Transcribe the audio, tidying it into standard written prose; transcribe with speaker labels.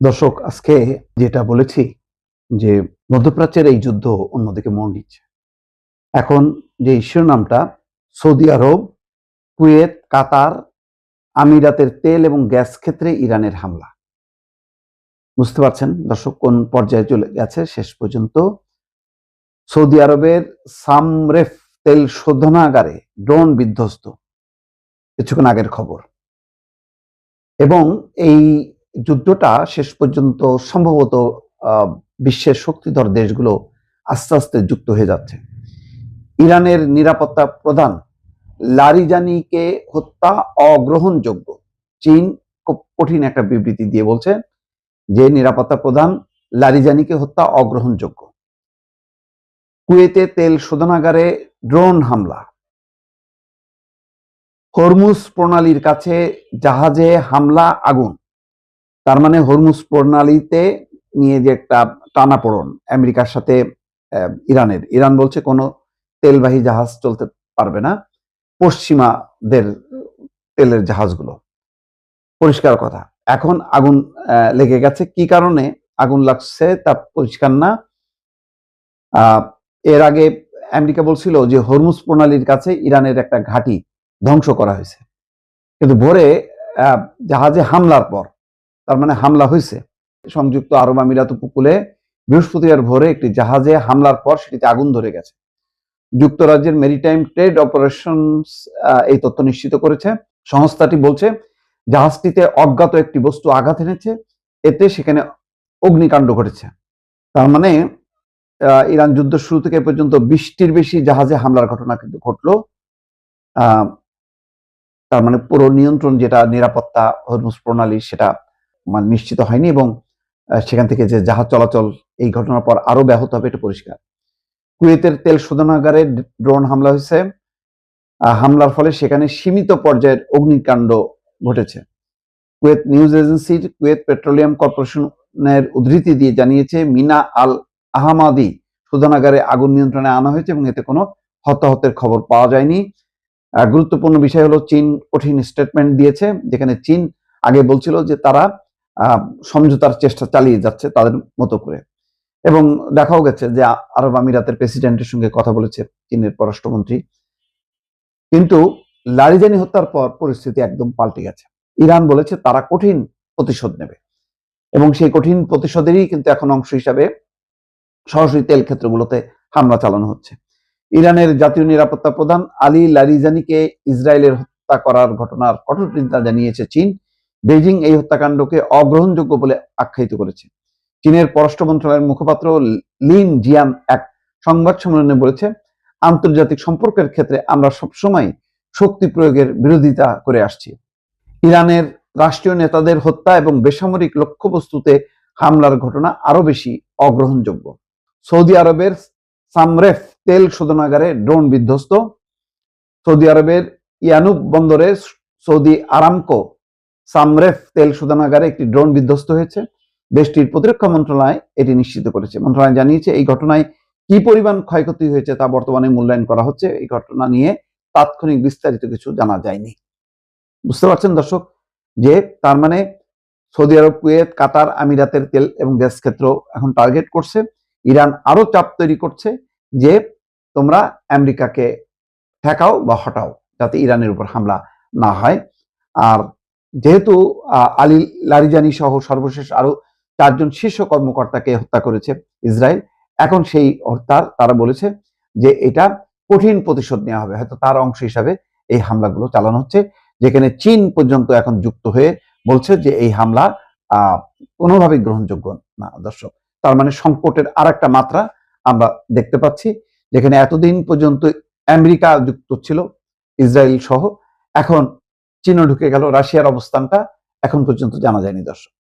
Speaker 1: দর্শক, আজকে যেটা বলেছি যে মধ্যপ্রাচ্যের এই যুদ্ধ অন্যদিকে মোড় নিচ্ছে। এখন যে শিরোনামটা, সৌদি আরব, কুয়েত, কাতার, আমিরাতের তেল এবং গ্যাস ক্ষেত্রে ইরানের হামলা। বুঝতে পারছেন দর্শক কোন পর্যায়ে চলে গেছে শেষ পর্যন্ত। সৌদি আরবের সামরেফ তেল শোধনাগারে ড্রোন বিধ্বস্ত, কিছুক্ষণ আগের খবর। এবং এই যুদ্ধটা শেষ পর্যন্ত সম্ভবত বিশ্বের শক্তিধর দেশগুলো আস্তে আস্তে যুক্ত হয়ে যাচ্ছে। ইরানের নিরাপত্তা প্রধান লারিজানিকে হত্যা অগ্রহণযোগ্য। চীন খুব কঠিন একটা বিবৃতি দিয়ে বলছে যে নিরাপত্তা প্রধান লারিজানিকে হত্যা অগ্রহণযোগ্য। কুয়েতে তেল শোধনাগারে ড্রোন হামলা। হরমুজ প্রণালীর কাছে জাহাজে হামলা, আগুন। তার মানে হরমুজ প্রণালীতে নিয়ে যে একটা টানাপোড়ন আমেরিকার সাথে ইরান বলছে কোনো তেলবাহী জাহাজ চলতে পারবে না, পশ্চিমাদের তেলের জাহাজগুলো। পরিষ্কার কথা। এখন আগুন লেগে গেছে, কি কারণে আগুন লাগছে তা পরিষ্কার না। এর আগে আমেরিকা বলছিল যে হরমুজ প্রণালীর কাছে ইরানের একটা ঘাঁটি ধ্বংস করা হয়েছে, কিন্তু ভোরে জাহাজে হামলার পর, তার মানে হামলা হয়েছে। সংযুক্ত আরব আমিরাত উপকূলে বৃহস্পতিবার ভোরে একটি জাহাজে হামলার পর সেটিতে আগুন ধরে গেছে। যুক্তরাজ্যের মেরিটাইম ট্রেড অপারেশনস এই তথ্য নিশ্চিত করেছে। সংস্থাটি বলছে জাহাজটিতে অজ্ঞাত একটি বস্তু আঘাত এনেছে, এতে সেখানে অগ্নিকাণ্ড ঘটেছে। তার মানে ইরান যুদ্ধ শুরু থেকে পর্যন্ত 20টির বেশি জাহাজে হামলার ঘটনা কিন্তু ঘটলো। তার মানে পুরো নিয়ন্ত্রণ, যেটা নিরাপত্তা হরমুজ প্রণালী, সেটা মানে নিশ্চিত হয়নি, এবং সেখান থেকে যে জাহাজ চলাচল এই ঘটনার পর আরো ব্যাহত হবে, এটা পরিষ্কার। কুয়েতের তেল শোধনাগারে ড্রোন হামলা হয়েছে। হামলার ফলে সেখানে সীমিত পর্যায়ের অগ্নিকাণ্ড ঘটেছে। কুয়েত নিউজ এজেন্সির কুয়েত পেট্রোলিয়াম কর্পোরেশনের উদ্ধৃতি দিয়ে জানিয়েছে মিনা আল আহমাদি শোধনাগারে আগুন নিয়ন্ত্রণে আনা হয়েছে এবং এতে কোনো হতাহতের খবর পাওয়া যায়নি। গুরুত্বপূর্ণ বিষয় হলো চীন কঠিন স্টেটমেন্ট দিয়েছে, যেখানে চীন আগে বলছিল যে তারা সমঝোতার চেষ্টা চালিয়ে যাচ্ছে তাদের মতো করে, এবং দেখাও গেছে যে আরব আমিরাতের প্রেসিডেন্টের সঙ্গে কথা বলেছে চীনের পররাষ্ট্রমন্ত্রী। কিন্তু লারিজানি হত্যার পর পরিস্থিতি একদম পাল্টে গেছে। ইরান বলেছে তারা কঠিন প্রতিশোধ নেবে, এবং সেই কঠিন প্রতিশোধেরই কিন্তু এখন অংশ হিসাবে সরাসরি তেল ক্ষেত্রগুলোতে হামলা চালানো হচ্ছে। ইরানের জাতীয় নিরাপত্তা প্রধান আলী লারিজানিকে ইসরায়েলের হত্যা করার ঘটনার কঠোর নিন্দা জানিয়েছে চীন। বেজিং এই হত্যাকাণ্ডকে অগ্রহণযোগ্য বলে আখ্যায়িত করেছে। চীনের পররাষ্ট্র মন্ত্রণালয়ের মুখপাত্র লিন জিয়ান এক সংবাদ সম্মেলনে বলেছে, আন্তর্জাতিক সম্পর্কের ক্ষেত্রে আমরা সবসময় শক্তি প্রয়োগের বিরোধিতা করে আসছি। ইরানের রাষ্ট্রীয় নেতাদের হত্যা এবং বেসামরিক লক্ষ্যবস্তুতে হামলার ঘটনা আরো বেশি অগ্রহণযোগ্য। সৌদি আরবের সামরেফ তেল শোধনাগারে ড্রোন বিধ্বস্ত। সৌদি আরবের ইয়ানুব বন্দরে সৌদি আরামকো সামরেফ তেল শোধনাগারে একটি ড্রোন বিধ্বস্ত হয়েছে। দেশটির প্রতিরক্ষা মন্ত্রণালয় এটি নিশ্চিত করেছে। মন্ত্রণালয় জানিয়েছে এই ঘটনায় কি পরিমাণ ক্ষয়ক্ষতি হয়েছে তা বর্তমানে মূল্যায়ন করা হচ্ছে। এই ঘটনা নিয়ে তাৎক্ষণিক বিস্তারিত কিছু জানা যায়নি। বুঝতে পারছেন দর্শক, যে তার মানে সৌদি আরব, কুয়েত, কাতার, আমিরাতের তেল এবং গ্যাস ক্ষেত্র এখন টার্গেট করছে। ইরান আরো চাপ তৈরি করছে যে তোমরা আমেরিকাকে ঠেকাও বা হটাও, যাতে ইরানের উপর হামলা না হয়। আর যেহেতু আলী লারিজানি সহ সর্বশেষ আরো 4জন শীর্ষ কর্মকর্তাকে হত্যা করেছে ইসরায়েল, এখন সেই হত্যার তারা বলেছে যে এটা কঠিন প্রতিশোধ নেওয়া হবে, হয়তো তার অংশ হিসাবে এই হামলাগুলো চালানো হচ্ছে, যেখানে চীন পর্যন্ত এখন যুক্ত হয়ে বলছে যে এই হামলা কোনোভাবেই গ্রহণযোগ্য না। দর্শক, তার মানে সংকটের আর একটা মাত্রা আমরা দেখতে পাচ্ছি, যেখানে এতদিন পর্যন্ত আমেরিকা যুক্ত ছিল ইসরায়েল সহ, এখন চীনও ঢুকে গেল। রাশিয়ার অবস্থানটা এখন পর্যন্ত জানা যায়নি দর্শক।